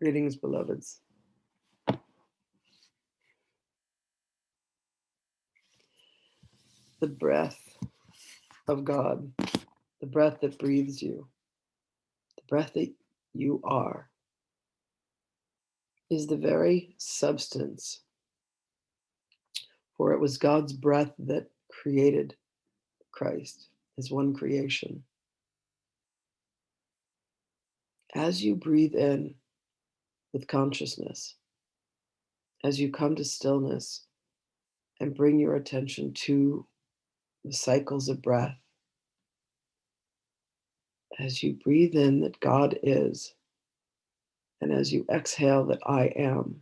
Greetings, beloveds. The breath of God, the breath that breathes you, the breath that you are, is the very substance. For it was God's breath that created Christ, his one creation. As you breathe in with consciousness, as you come to stillness and bring your attention to the cycles of breath, as you breathe in that God is, and as you exhale that I am,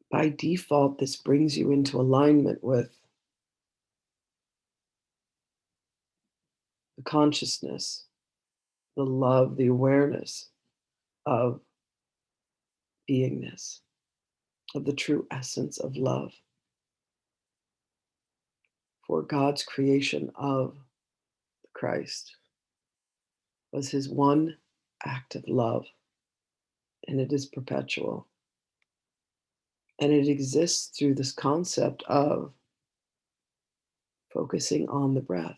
by default, this brings you into alignment with the consciousness, the love, the awareness of beingness, of the true essence of love. For God's creation of Christ was his one act of love, and it is perpetual. And it exists through this concept of focusing on the breath.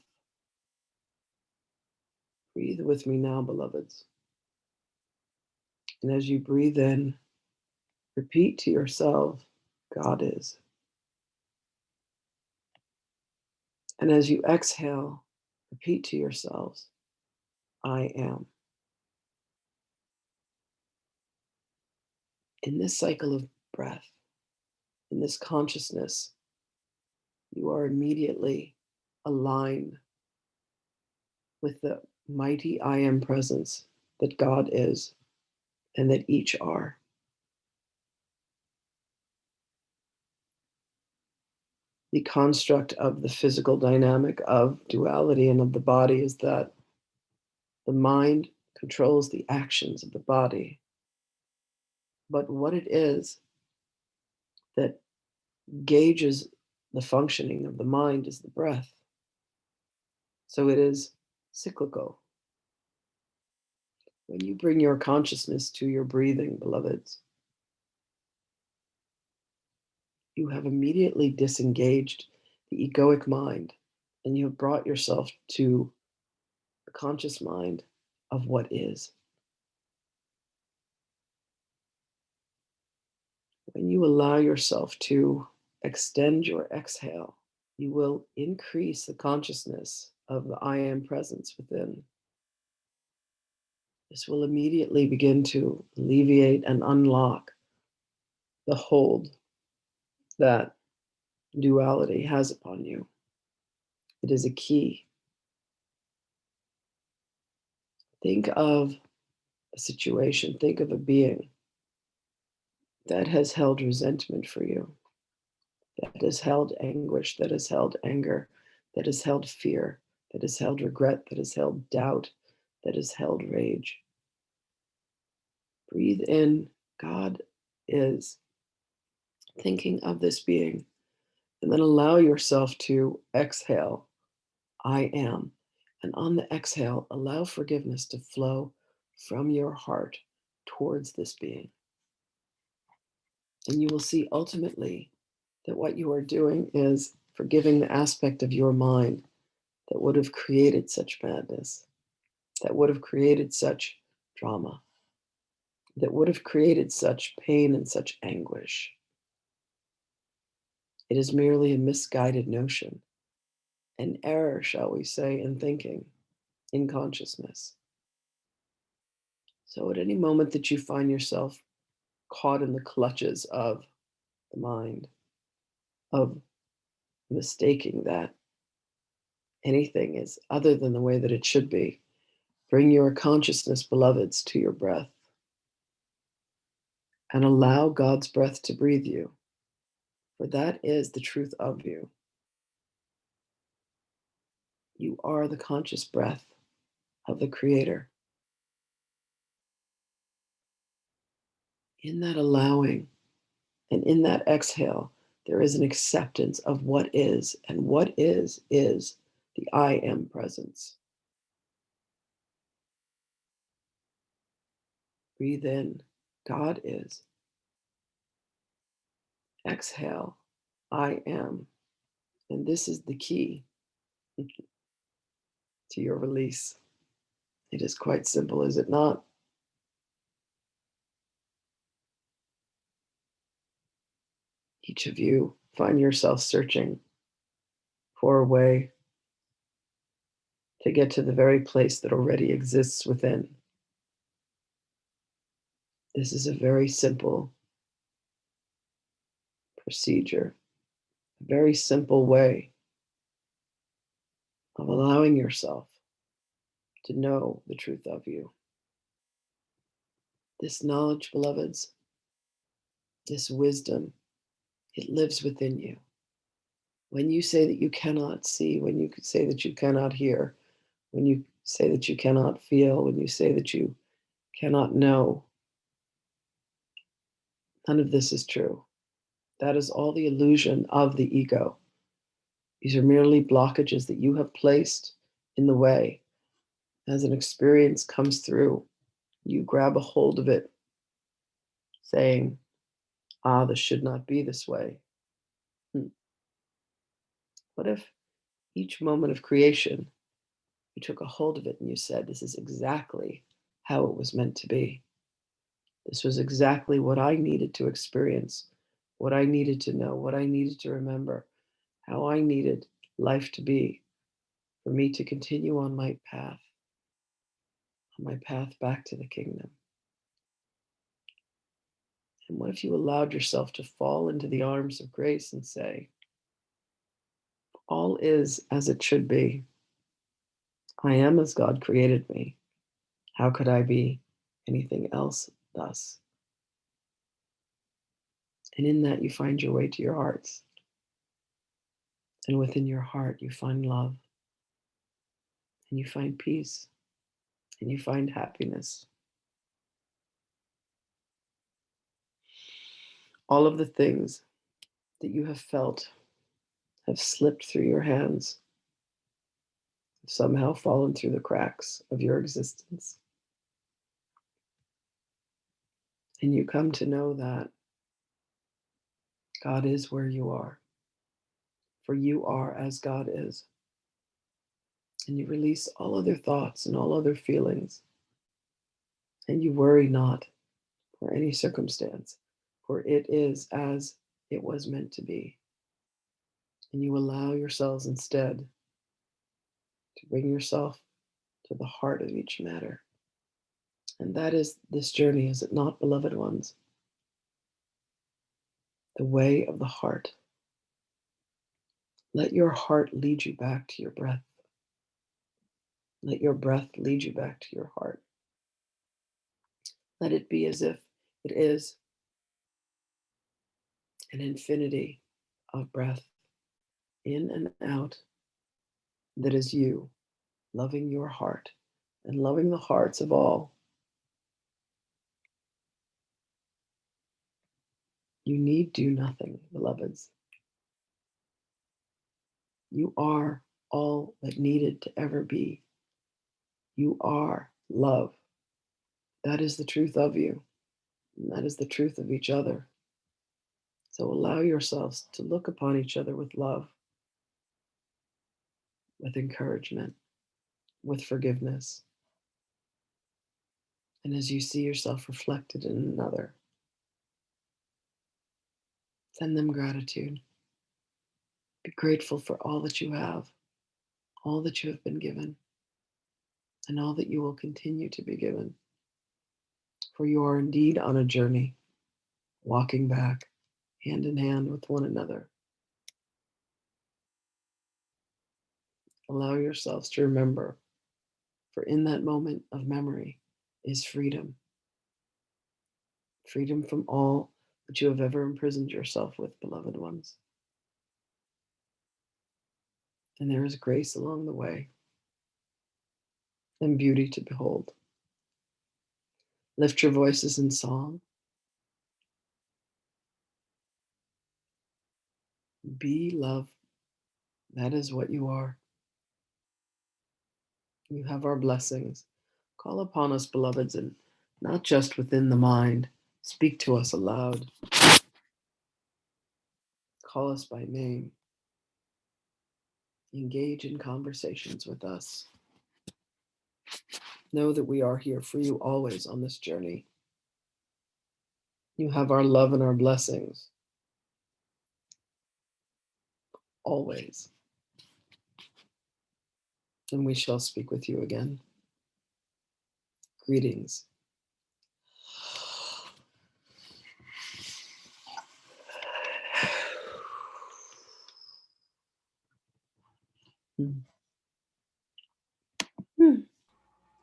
Breathe with me now, beloveds. And as you breathe in, repeat to yourself, God is. And as you exhale, repeat to yourselves, I am. In this cycle of breath, in this consciousness, you are immediately aligned with the mighty I am presence that God is and that each are. The construct of the physical dynamic of duality and of the body is that the mind controls the actions of the body. But what it is that gauges the functioning of the mind is the breath. So it is cyclical. When you bring your consciousness to your breathing, beloveds, you have immediately disengaged the egoic mind and you have brought yourself to the conscious mind of what is. When you allow yourself to extend your exhale, you will increase the consciousness of the I am presence within. This will immediately begin to alleviate and unlock the hold that duality has upon you. It is a key. Think of a situation, think of a being that has held resentment for you, that has held anguish, that has held anger, that has held fear, that has held regret, that has held doubt, that has held rage. Breathe in, God is, thinking of this being, and then allow yourself to exhale, I am. And on the exhale, allow forgiveness to flow from your heart towards this being. And you will see ultimately that what you are doing is forgiving the aspect of your mind that would have created such madness, that would have created such drama, that would have created such pain and such anguish. It is merely a misguided notion, an error, shall we say, in thinking, in consciousness. So at any moment that you find yourself caught in the clutches of the mind, of mistaking that anything is other than the way that it should be, bring your consciousness, beloveds, to your breath and allow God's breath to breathe you, for that is the truth of you. You are the conscious breath of the Creator. In that allowing and in that exhale, there is an acceptance of what is, and what is the I am presence. Breathe in. God is. Exhale. I am. And this is the key to your release. It is quite simple, is it not? Each of you find yourself searching for a way to get to the very place that already exists within. This is a very simple procedure, a very simple way of allowing yourself to know the truth of you. This knowledge, beloveds, this wisdom, it lives within you. When you say that you cannot see, when you say that you cannot hear, when you say that you cannot feel, when you say that you cannot know, none of this is true. That is all the illusion of the ego. These are merely blockages that you have placed in the way. As an experience comes through, you grab a hold of it, saying, this should not be this way. What if each moment of creation, you took a hold of it and you said, this is exactly how it was meant to be. This was exactly what I needed to experience, what I needed to know, what I needed to remember, how I needed life to be for me to continue on my path back to the kingdom. And what if you allowed yourself to fall into the arms of grace and say, all is as it should be. I am as God created me. How could I be anything else thus? And in that, you find your way to your hearts. And within your heart, you find love. And you find peace. And you find happiness. All of the things that you have felt have slipped through your hands, have somehow fallen through the cracks of your existence. And you come to know that God is where you are, for you are as God is. And you release all other thoughts and all other feelings, and you worry not for any circumstance, for it is as it was meant to be. And you allow yourselves instead to bring yourself to the heart of each matter. And that is this journey, is it not, beloved ones? The way of the heart. Let your heart lead you back to your breath. Let your breath lead you back to your heart. Let it be as if it is an infinity of breath in and out that is you loving your heart and loving the hearts of all. You need do nothing, beloveds. You are all that needed to ever be. You are love. That is the truth of you, and that is the truth of each other. So allow yourselves to look upon each other with love, with encouragement, with forgiveness. And as you see yourself reflected in another, send them gratitude. Be grateful for all that you have, all that you have been given, and all that you will continue to be given. For you are indeed on a journey, walking back hand in hand with one another. Allow yourselves to remember, for in that moment of memory is freedom. Freedom from all that you have ever imprisoned yourself with, beloved ones. And there is grace along the way and beauty to behold. Lift your voices in song. Be love. That is what you are. You have our blessings. Call upon us, beloveds, and not just within the mind. Speak to us aloud. Call us by name. Engage in conversations with us. Know that we are here for you always on this journey. You have our love and our blessings. Always. And we shall speak with you again. Greetings.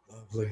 Lovely.